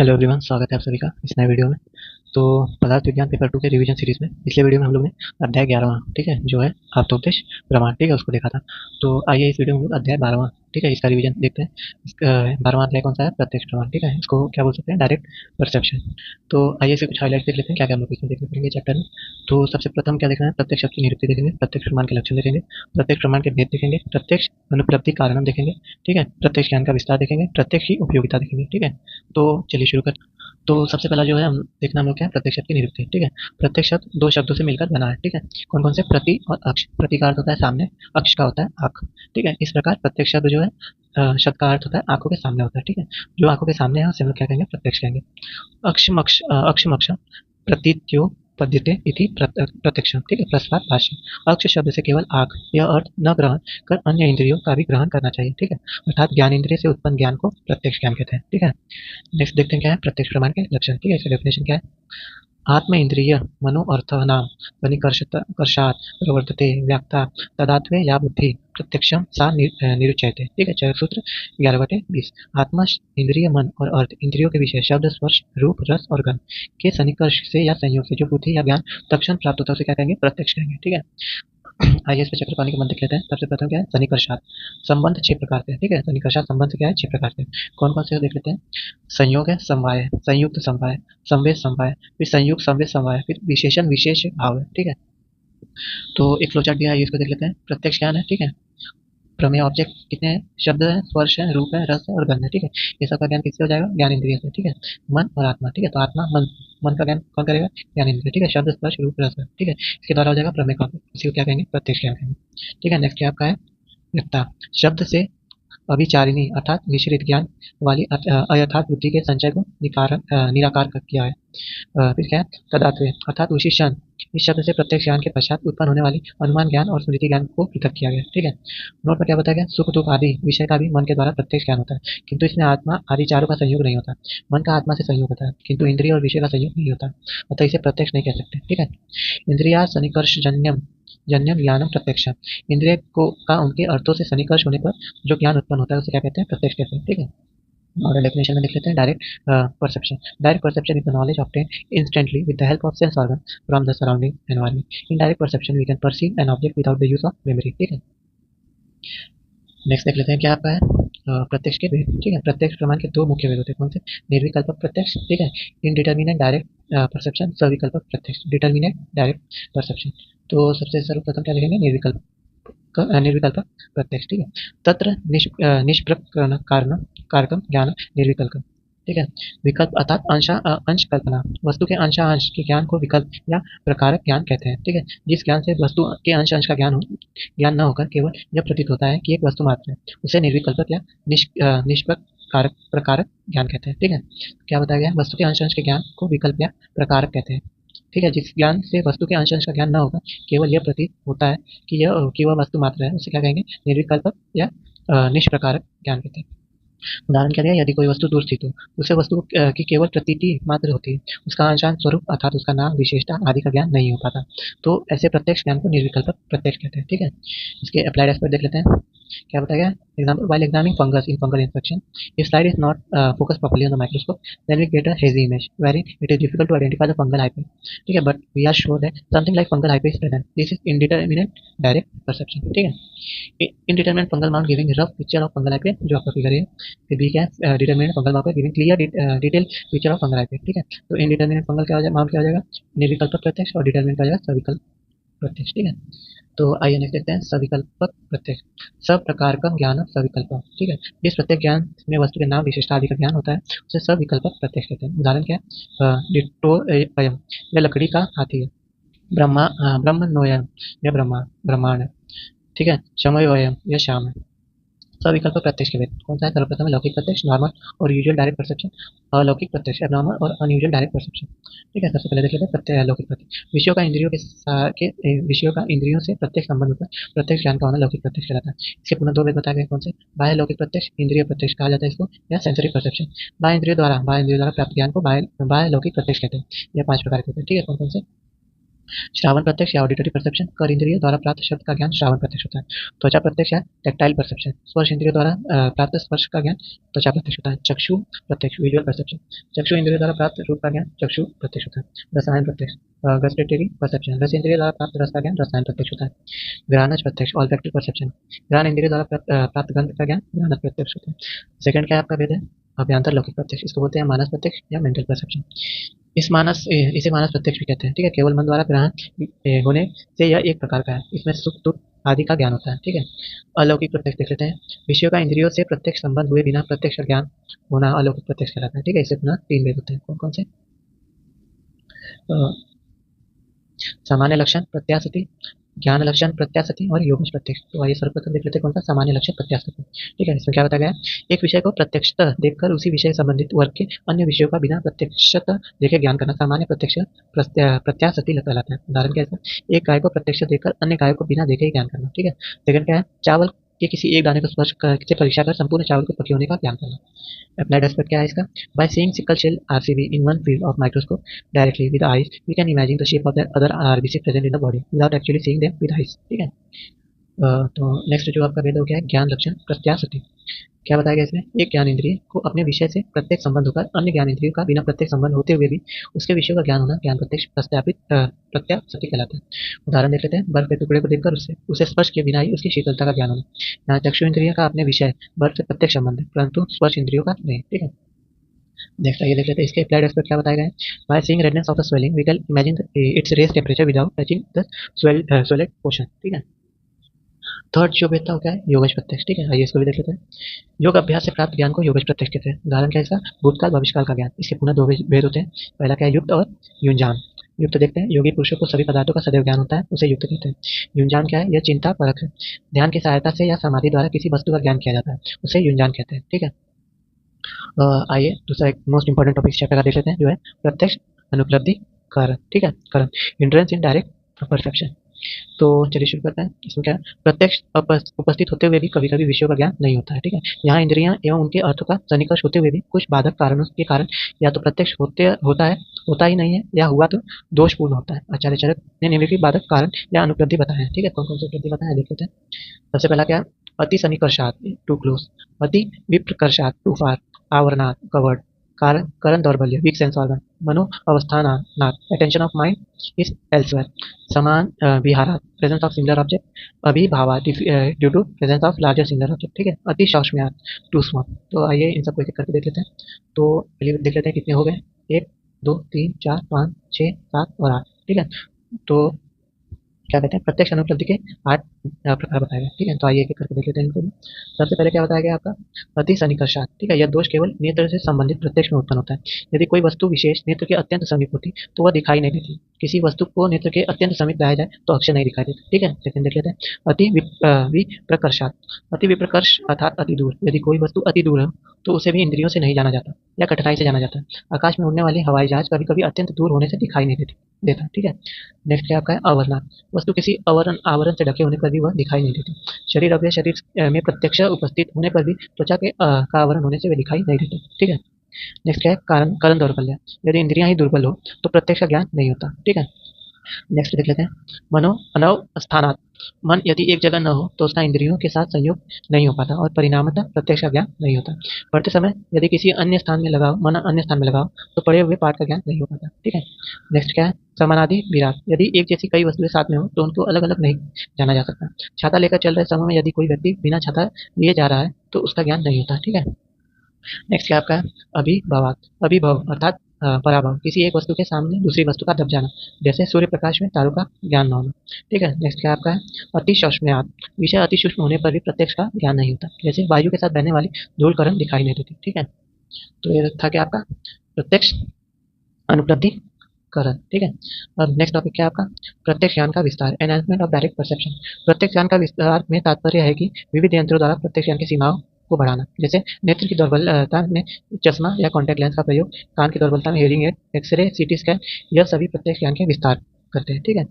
Hello everyone, स्वागत है आप सभी का इस नए वीडियो में। तो पदार्थ विज्ञान पेपर 2 के रिवीजन सीरीज में पिछले वीडियो में हम लोग ने अध्याय 11वां, ठीक है, जो है आत्मोपदेश प्रमाण, ठीक है, उसको देखा था। तो आइए इस वीडियो में हम लोग अध्याय 12वां, ठीक है, इसका रिवीजन देखते हैं। इसका 12वां अध्याय कौन सा है? प्रत्यक्ष प्रमाण, ठीक है, इसको क्या बोल सकते हैं? Direct perception. तो आइए इसे कुछ हाईलाइट देख लेते हैं, क्या क्या हम लोग इसमें देखने पड़ेंगे चैप्टर में। तो सबसे प्रथम क्या देखना है? प्रत्यक्ष शब्द की निरुक्ति देखेंगे, प्रत्यक्ष प्रमाण के लक्षण देखेंगे, प्रत्यक्ष प्रमाण के भेद देखेंगे, प्रत्यक्ष अनुपलब्धि कारणम देखेंगे, ठीक है, प्रत्यक्ष ज्ञान का विस्तार देखेंगे, प्रत्यक्ष की उपयोगिता देखेंगे, ठीक है। तो चलिए शुरू करते हैं। तो सबसे पहला जो है हम देखना हम लोग क्या है? प्रत्यक्ष शब्द की निरुक्ति, ठीक है। प्रत्यक्ष शब्द दो शब्दों से मिलकर बना है, ठीक है। कौन कौन से? प्रति और अक्ष। प्रति का अर्थ होता है सामने, अक्ष का होता है आंख, ठीक है। इस प्रकार प्रत्यक्ष शब्द जो है शब्द का अर्थ होता है आंखों के सामने होता है, ठीक है। जो आंखों के सामने है उसे हम लोग क्या कहेंगे? प्रत्यक्ष कहेंगे। अक्षमक्ष प्रतीत्यो पद्यते इति प्रत्यक्षम, ठीक है। प्रस्ताव भाष्य। अक्ष शब्द से केवल आंख, यह अर्थ न ग्रहण कर अन्य इंद्रियों का भी ग्रहण करना चाहिए, ठीक है। अर्थात ज्ञान इंद्रिय से उत्पन्न ज्ञान को प्रत्यक्ष ज्ञान कहते हैं, ठीक है। नेक्स्ट देखते हैं क्या है? प्रत्यक्ष प्रमाण के लक्षण, ठीक है। इसका डेफिनेशन क्या है? आत्म इंद्रिय मनो अर्थनाम कर्षात् प्रवर्तते व्याख्या तदात्वे या बुद्धि प्रत्यक्षम सा निरुच्यते, ठीक है। चरक सूत्र 11/20। आत्मा इंद्रिय मन और अर्थ इंद्रियों के विषय शब्द स्पर्श रूप रस और गंध के सन्निकर्ष से या संयोग से जो बुद्धि या ज्ञान तत्क्षण प्राप्त होता है उसे क्या कहेंगे? प्रत्यक्ष कहेंगे, ठीक है। आइए इस पे चक्र पानी के मन देख लेते हैं। सबसे प्रथम क्या है? सन्निकर्षात। संबंध 6 प्रकार से, ठीक है। सन्निकर्षात संबंध क्या है? 6 प्रकार से। कौन कौन से देख लेते हैं। संयोग है, समवाय है, संयुक्त समवाय, संवेद समवाय, फिर संयुक्त संवेद समवाय, फिर विशेषण विशेष भाव है, ठीक है। तो एक फ्लोचार्ट दिया है, इसको देख लेते हैं। प्रत्यक्ष ज्ञान है, ठीक है। प्रमेय ऑब्जेक्ट कितने हैं? शब्द है, स्पर्श है, रूप है, रस है और गंध है, ठीक है। ये सब का ज्ञान किससे हो जाएगा? ज्ञान इंद्रिय से, ठीक है। मन और आत्मा, ठीक है। तो आत्मा मन, मन का ज्ञान कौन करेगा? ज्ञान इंद्रिय, ठीक है। शब्द स्पर्श रूप रस है, ठीक है। इसके द्वारा हो जाएगा प्रमेय का, इसी को क्या कहेंगे? प्रत्यक्ष ज्ञान कहेंगे, ठीक है। नेक्स्ट क्या आपका है? व्यक्ता। शब्द से अभिचारिणी अर्थात मिश्रित ज्ञान वाली अयथार्थ बुद्धि के संचय को निराकार कर किया है। फिर क्या है? तदात्वे अर्थात उसी क्षण इस शब्द से प्रत्यक्ष ज्ञान के पश्चात उत्पन्न होने वाली अनुमान ज्ञान और स्मृति ज्ञान को पृथक किया गया, ठीक है। नोट पर क्या बताया गया? सुख दुख आदि विषय का भी मन के द्वारा प्रत्यक्ष ज्ञान होता है, किंतु इसमें आत्मा आदि चारों का संयोग नहीं होता। मन का आत्मा से संयोग होता है, किंतु इंद्रिय और विषय का संयोग नहीं होता, अतः इसे प्रत्यक्ष नहीं कह सकते, ठीक है। इंद्रिया सन्निकर्ष जन्यम जन्यम ज्ञानम प्रत्यक्ष। इंद्रिय को का उनके अर्थों से सन्निकर्ष होने पर जो ज्ञान उत्पन्न होता है उसे क्या कहते हैं? प्रत्यक्ष कहते हैं, ठीक है। और डेफिनेशन में लिख लेते हैं। Direct perception. Direct perception is the knowledge obtain instantly with the help of sense organ from the surrounding environment. In direct perception we can perceive an object without the use of memory, ठीक है। Next देख लेते हैं क्या आपका है? प्रत्यक्ष के भेद, ठीक है। प्रत्यक्ष प्रमाण के दो मुख्य भेद होते हैं, कौन से? निर्विकल्पक प्रत्यक्ष, ठीक है। इनडिटर्मिनेट डायरेक्ट परसेप्शन, सविकल्पक प्रत्यक्ष, डिटर्मिनेट डायरेक्ट परसेप्शन। तो सबसे सर्वप्रथम क्या लिखेंगे? निर्विकल्पक प्रत्यक्ष, ठीक है। तत्र निष्प्रकरण कारण कारकम ज्ञान निर्विकल्प, ठीक है। विकल्प अर्थात अंश कल्पना, वस्तु के अंशांश के ज्ञान को विकल्प या प्रकारक ज्ञान कहते हैं, ठीक है। जिस ज्ञान से वस्तु के अंश का ज्ञान न होकर केवल यह प्रतीत होता है कि एक वस्तु मात्र है, उसे निर्विकल्पक या निष्प्रकारक प्रकारक ज्ञान कहते हैं, ठीक है। क्या बताया गया? वस्तु के अंश के ज्ञान को विकल्प या प्रकारक कहते हैं, ठीक है। जिस ज्ञान से वस्तु के अंश का ज्ञान न होगा, केवल यह प्रतीत होता है कि वह वस्तु मात्र है, उसे क्या कहेंगे? निर्विकल्पक या निष्प्रकारक ज्ञान कहते हैं। उदाहरण क्या दिया? यदि कोई वस्तु दूर स्थित हो, उसे वस्तु की केवल प्रतीति मात्र होती है, उसका अंशांश स्वरूप अर्थात उसका नाम विशेषता आदि का ज्ञान नहीं हो पाता, तो ऐसे प्रत्यक्ष ज्ञान को निर्विकल्पक प्रत्यक्ष कहते हैं, ठीक है। इसके अप्लाइड एस्पेक्ट देख लेते हैं। क्या बताया गया? Example, while examining fungus in fungal infection, if slide is not focused properly on the microscope, then we get a hazy image wherein it is difficult to identify the fungal hyphae, ठीक है। but we are sure that something like fungal hyphae is present. This is indeterminate direct perception, ठीक है। indeterminate fungal mound giving rough picture of fungal hyphae, जो आपका figure है। फिर भी क्या है? determinate fungal mound giving clear detailed picture of fungal hyphae, ठीक है। तो indeterminate fungal क्या हो जाएगा? माउंट क्या हो जाएगा? निर्विकल्पक प्रत्यक्ष, और determinate क्या हो जाएगा? सविकल्प प्रत्यक्ष, ठीक है। तो आइए नेक्स्ट देखते हैं। सविकल्पक प्रत्यक्ष। सब प्रकार का ज्ञान सविकल्प, ठीक है। जिस प्रत्येक ज्ञान में वस्तु के नाम विशेषता आदि का ज्ञान होता है उसे सविकल्पक प्रत्यक्ष कहते हैं। उदाहरण क्या है? डिट्टो अयम, यह लकड़ी का हाथी है। ब्रह्मणोयम, यह ब्रह्मांड है, ठीक है। शमयोयम, यह श्याम है। सविकल्प प्रत्यक्ष के भेद कौन सा है? सर्वप्रथम लौकिक प्रत्यक्ष, नॉर्मल और यूजुअल डायरेक्ट परसेप्शन। अलौकिक प्रत्यक्ष, एबनॉर्मल और अनयूजुअल डायरेक्ट परसेप्शन, ठीक है। सबसे पहले देख लेते हैं प्रत्यय लौकिक प्रत्यक्ष। विषयों का इंद्रियों से प्रत्यक्ष संबंध होता है, प्रत्यक्ष ज्ञान का होना लौकिक प्रत्यक्ष कहलाता है। इसके पुनः दो भेद बताए गए, कौन से? बाह्य लौकिक प्रत्यक्ष, इंद्रिय प्रत्यक्ष कहा जाता है इसको, या सेंसरी परसेप्शन। बाह्य इंद्रियों द्वारा प्राप्त ज्ञान को बाह्य लौकिक प्रत्यक्ष कहते हैं। यह 5 प्रकार के होते हैं, ठीक है। कौन कौन से? श्रावण प्रत्यक्ष या ऑडिटरी परसेप्शन, कर इंद्रियों द्वारा प्राप्त शब्द का ज्ञान श्रावण प्रत्यक्ष होता है। त्वचा प्रत्यक्ष या टैक्टाइल परसेप्शन, स्पर्श इंद्रियों द्वारा प्राप्त स्पर्श का ज्ञान त्वचा प्रत्यक्ष होता है। चक्षु प्रत्यक्ष, विजुअल परसेप्शन, चक्षु इंद्रियों द्वारा प्राप्त रूप का ज्ञान चक्षु प्रत्यक्ष होता है। रसायन प्रत्यक्ष, गस्टेटरी परसेप्शन, रस इंद्रियों द्वारा प्राप्त रस का ज्ञान रसायन प्रत्यक्ष होता है। घ्राणज प्रत्यक्ष, ऑल्फैक्टरी परसेप्शन, घ्राण इंद्रियों द्वारा प्राप्त गंध का ज्ञान घ्राणज प्रत्यक्ष होता है। सेकंड क्या आपका भेद है? अभ्यांतर लौकिक प्रत्यक्ष, इसको बोलते हैं मानस प्रत्यक्ष या मेंटल परसेप्शन। इसे मानस प्रत्यक्ष भी कहते हैं, ठीक है। केवल मन द्वारा ग्रहण होने से यह एक प्रकार का है, इसमें सुख दुख आदि का ज्ञान होता है, ठीक है। अलौकिक प्रत्यक्ष देख लेते हैं। विषयों का इंद्रियों से प्रत्यक्ष संबंध हुए बिना प्रत्यक्ष ज्ञान होना अलौकिक प्रत्यक्ष कहलाता है, ठीक है। इससे पुनः तीन भेद होते हैं, कौन कौन से? सामान्य लक्षण, प्रत्याशति, ज्ञान लक्षण, प्रत्याशति और योगज प्रत्यक्ष। तो आइए सर्वप्रथम देख लेते हैं कौन सा? सामान्य लक्षण, प्रत्याशति, ठीक है। इसमें क्या बताया गया है? एक विषय को प्रत्यक्षतः देखकर उसी विषय से संबंधित वर्ग के अन्य विषयों का बिना प्रत्यक्षतः देखे ज्ञान करना सामान्य प्रत्यक्ष प्रत्याशति कहलाता है। उदाहरण क्या है? एक गाय को प्रत्यक्ष देखकर अन्य गाय को बिना देखे ही ज्ञान करना, ठीक है। सेकंड क्या है? चावल के किसी एक दाने को स्पर्श से परीक्षा कर संपूर्ण चावल को पके होने का ज्ञान करना। अप्लाइड एस्पेक्ट क्या है इसका? By seeing sickle cell RCB in one field of microscope directly with eyes we can imagine the shape of the other RBC present in the body without actually seeing them with eyes, ठीक है। तो next जो आपका भेद हो गया है ज्ञान लक्षण, प्रत्याशति। क्या बताया गया इसमें? एक ज्ञान इंद्रिय को अपने विषय से प्रत्येक संबंध होकर अन्य ज्ञान इंद्रियों का बिना प्रत्येक संबंध होते हुए भी उसके विषयों का ज्ञान होना ज्ञान प्रत्यक्ष प्रत्याशति कहलाता है। उदाहरण देख लेते हैं। बर्फ के टुकड़े को देखकर उसे स्पर्श किए बिना ही उसकी शीतलता का ज्ञान होना। यहाँ चक्षु इंद्रिय का अपने विषय बर्फ से प्रत्यक्ष संबंध है, परंतु स्पर्श इंद्रियों का नहीं, ठीक है। नेक्स्ट आइए देख लेते हैं इसके अप्लाइड एस्पेक्ट क्या बताया गया है। By seeing redness of the swelling we can imagine its raise temperature without touching the swelled portion, ठीक है। थर्ड जो भेद था वो क्या है? योगज प्रत्यक्ष, ठीक है। आइए इसको भी देख लेते हैं। योग अभ्यास से प्राप्त ज्ञान को योगज प्रत्यक्ष कहते हैं। उदाहरण क्या है इसका? भूतकाल भविष्यकाल का ज्ञान। इसके पुनः दो भेद होते हैं। पहला क्या है? युक्त और युंजान। युक्त देखते हैं, योगी पुरुषों को सभी पदार्थों का सदैव ज्ञान होता है, उसे युक्त कहते हैं। युंजान क्या है? यह चिंता परक है, ध्यान की सहायता से या समाधि द्वारा किसी वस्तु का ज्ञान किया जाता है, उसे युंजान कहते हैं, ठीक है। आइए दूसरा एक मोस्ट इंपॉर्टेंट टॉपिक चैप्टर का देख लेते हैं जो है प्रत्यक्ष अनुपलब्धि कारण, ठीक है। कारण हिंड्रेंस इन डायरेक्ट परसेप्शन। तो चलिए शुरू करते हैं। इसमें क्या है? प्रत्यक्ष उपस्थित होते हुए भी कभी कभी विषयों का ज्ञान नहीं होता है, ठीक है। यहाँ इंद्रियां एवं उनके अर्थों का सन्निकर्ष होते हुए भी कुछ बाधक कारणों के कारण या तो प्रत्यक्ष होता ही नहीं है, या हुआ तो दोषपूर्ण होता है। आचार्य चरक ने निम्नलिखित बाधक कारण या अनुपलब्धि बताए हैं, ठीक है। कौन कौन से उपलब्धि बताए हैं देख लेते हैं। सबसे पहला क्या है? अति सन्निकर्षात, टू क्लोज, अति विप्रकर्षात, टू फार, आवरणात, कवर्ड, करण दौर्बल्य, वीक सेंस ऑर्गन, मनो अवस्थानात, attention of mind is elsewhere, समान विहारात, प्रेजेंस ऑफ सिमिलर ऑब्जेक्ट, अभिभावात due to presence of larger similar object, ठीक है। अति सौक्ष्म्यात, टू स्मॉल। तो आइए इन सबको एक एक करके देख लेते हैं। तो चलिए देख लेते हैं कितने हो गए। 1 2 3 4 5 6 7 और 8, ठीक है। तो क्या कहते हैं? प्रत्यक्ष अनुपलब्धि के 8 प्रकार बताए गए, ठीक है। तो आइए एक एक करके देख लेते हैं इनको भी। सबसे पहले क्या बताया गया आपका? अति सन्निकर्षात, ठीक है। यह दोष केवल नेत्र से संबंधित प्रत्यक्ष में उत्पन्न होता है। यदि कोई वस्तु विशेष नेत्र के अत्यंत समीप होती तो वह दिखाई नहीं देती। किसी वस्तु को नेत्र के अत्यंत समीप लाया जाए तो अक्षर नहीं दिखाई देता, ठीक है। सेकंड देख लेते हैं। अति विप्रकर्षात, अति विप्रकर्ष अर्थात अति दूर। यदि कोई वस्तु अति दूर है तो उसे भी इंद्रियों से नहीं जाना जाता या कठिनाई से जाना जाता है। आकाश में उड़ने वाली हवाई जहाज कभी कभी अत्यंत दूर होने से दिखाई नहीं देता, ठीक है। नेक्स्ट क्या आपका है? अवर्णात, वस्तु किसी आवरण से ढके होने पर भी वह दिखाई नहीं देती। शरीर अवयव शरीर में प्रत्यक्ष उपस्थित होने पर भी त्वचा के का आवरण होने से वे दिखाई नहीं देते, ठीक है। नेक्स्ट क्या है? करण दौर्बल्य, यदि इंद्रियां ही दुर्बल हो तो प्रत्यक्ष का ज्ञान नहीं होता, ठीक है। नेक्स्ट देख लेते हैं। मनो अनवस्थानात, मन यदि एक जगह न हो तो उसका इंद्रियों के साथ संयोग नहीं हो पाता और परिणामतः प्रत्यक्ष का ज्ञान नहीं होता। पढ़ते समय यदि किसी अन्य स्थान में लगाओ, मन अन्य स्थान में लगाओ तो पढ़े हुए पाठ का ज्ञान नहीं हो पाता, ठीक है। नेक्स्ट क्या है? समानादि विराट, यदि एक जैसी कई वस्तुएं साथ में हो तो उनको अलग अलग नहीं जाना जा सकता। छाता लेकर चल रहे समय में यदि कोई व्यक्ति बिना छाता लिए जा रहा है तो उसका ज्ञान नहीं होता, ठीक है। नेक्स्ट क्या आपका है? अभिभावात, अभिभव अर्थात पराभव, किसी एक वस्तु के सामने दूसरी वस्तु का दब जाना, जैसे सूर्य प्रकाश में तारों का ज्ञान न होना, ठीक है। नेक्स्ट क्या आपका है? अति सूक्ष्मयात, विषय अति सूक्ष्म होने पर भी प्रत्यक्ष का ज्ञान नहीं होता, जैसे वायु के साथ बहने वाली धूल कण दिखाई नहीं देती, ठीक है। तो ये था क्या आपका? प्रत्यक्ष अनुपलब्धि करण, ठीक है। अब नेक्स्ट टॉपिक क्या आपका? प्रत्यक्ष ज्ञान का विस्तार, एनहांसमेंट ऑफ डायरेक्ट परसेप्शन। प्रत्यक्ष ज्ञान का विस्तार में तात्पर्य है कि विविध यंत्रों द्वारा प्रत्यक्ष ज्ञान की सीमाओं को बढ़ाना, जैसे नेत्र की दुर्बलता में चश्मा या कॉन्टैक्ट लेंस का प्रयोग, कान की दुर्बलता में hearing aid, x-ray, CT scan, यह सभी प्रत्यक्ष ज्ञान के विस्तार करते हैं, ठीक है।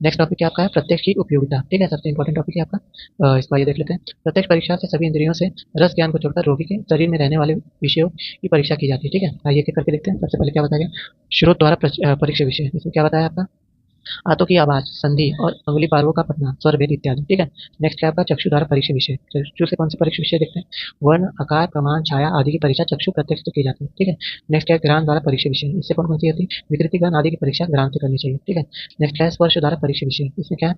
नेक्स्ट टॉपिक क्या आपका है? प्रत्यक्ष की उपयोगिता, ठीक है। सबसे इंपॉर्टेंट टॉपिक है आपका। इसको आइए देख लेते हैं। प्रत्यक्ष परीक्षा से सभी इंद्रियों से रस ज्ञान को छोड़कर रोगी के शरीर में रहने वाले विषयों की परीक्षा की जाती है, ठीक है। आइए एक करके देखते हैं। सबसे पहले क्या बताया गया? श्रोत द्वारा परीक्षा विषय, इसमें क्या बताया आपका? हाथों की आवाज, संधि और अंगुली पार्वों का पढ़ना, स्वर भेद इत्यादि। ठीक है। नेक्स्ट क्या है आपका चक्षु द्वारा परीक्षित विषय। चक्षु से कौन से परीक्षित विषय देखते हैं? वर्ण, आकार, प्रमाण, छाया आदि की परीक्षा चक्षु प्रत्यक्ष से की जाती है। ठीक है। नेक्स्ट क्या है घ्राण द्वारा परीक्षित विषय। इससे कौन कौन सी होती है? विकृति, घ्राण आदि की परीक्षा घ्राण से करनी चाहिए। ठीक है। नेक्स्ट क्या है स्पर्श द्वारा परीक्षित विषय। इसमें क्या है?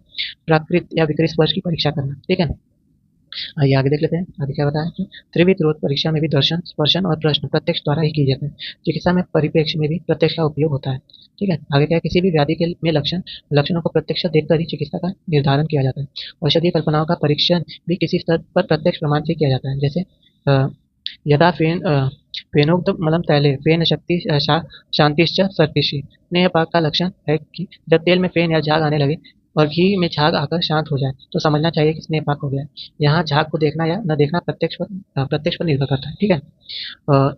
प्राकृत या विकृत स्पर्श की परीक्षा करना। ठीक है। आइए आगे देख लेते हैं। आगे क्या बताया है? त्रिविध रोध परीक्षा में भी दर्शन, स्पर्शन और प्रश्न प्रत्यक्ष द्वारा ही किए जाते हैं। चिकित्सा में परिप्रेक्ष्य में भी प्रत्यक्ष का उपयोग होता है। ठीक है। आगे क्या है? किसी भी व्याधि के में लक्षणों को प्रत्यक्ष देखकर ही चिकित्सा का निर्धारण किया जाता है। औषधीय कल्पनाओं का परीक्षण भी किसी स्तर पर प्रत्यक्ष प्रमाण से किया जाता है। जैसे यदा फेनोक्त मलम तैले फेन शक्ति शांतिश्च सर्तिषि। स्नेह पाक का लक्षण है कि जब तेल में फेन या झाग आने लगे और घी में झाग आकर शांत हो जाए तो समझना चाहिए कि स्नेह पाक हो गया है। यहाँ झाग को देखना या न देखना प्रत्यक्ष पर निर्भर करता है। ठीक है।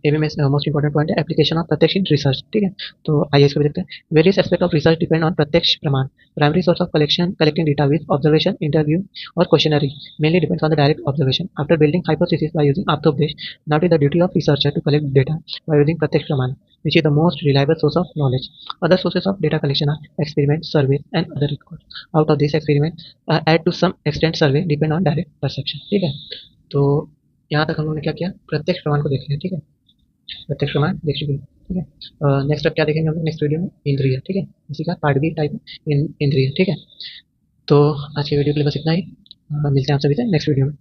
एवीएमएस मोस्ट इंपॉर्टेंट पॉइंट है एप्लीकेशन ऑफ प्रत्यक्ष इन रिसर्च। ठीक है। तो आइए इसको भी देखते हैं। Various aspect of research depend on प्रत्यक्ष प्रमाण। Primary source of collecting data with observation, interview और questionnaire mainly depends on the direct observation. After building hypothesis by using Aptopdesh, now it is the duty of researcher to collect data by using Pratyaksh Praman, which is the most reliable source of knowledge. Other sources of data collection are experiments, surveys, and other records. Out of these experiments, add to some extent survey depend on direct perception. ठीक है। तो यहाँ तक हम लोगों ने क्या किया? प्रत्यक्ष प्रमाण को देख लिया। ठीक है। प्रत्यक्ष प्रमाण देख चुके हैं। ठीक है। नेक्स्ट अब क्या देखेंगे हम लोग नेक्स्ट वीडियो में? इंद्रिय। ठीक है। इसी का पार्ट बी टाइप इंद्रिय। ठीक है। तो आज के वीडियो के लिए बस इतना ही। मिलते हैं आप सभी से नेक्स्ट वीडियो में।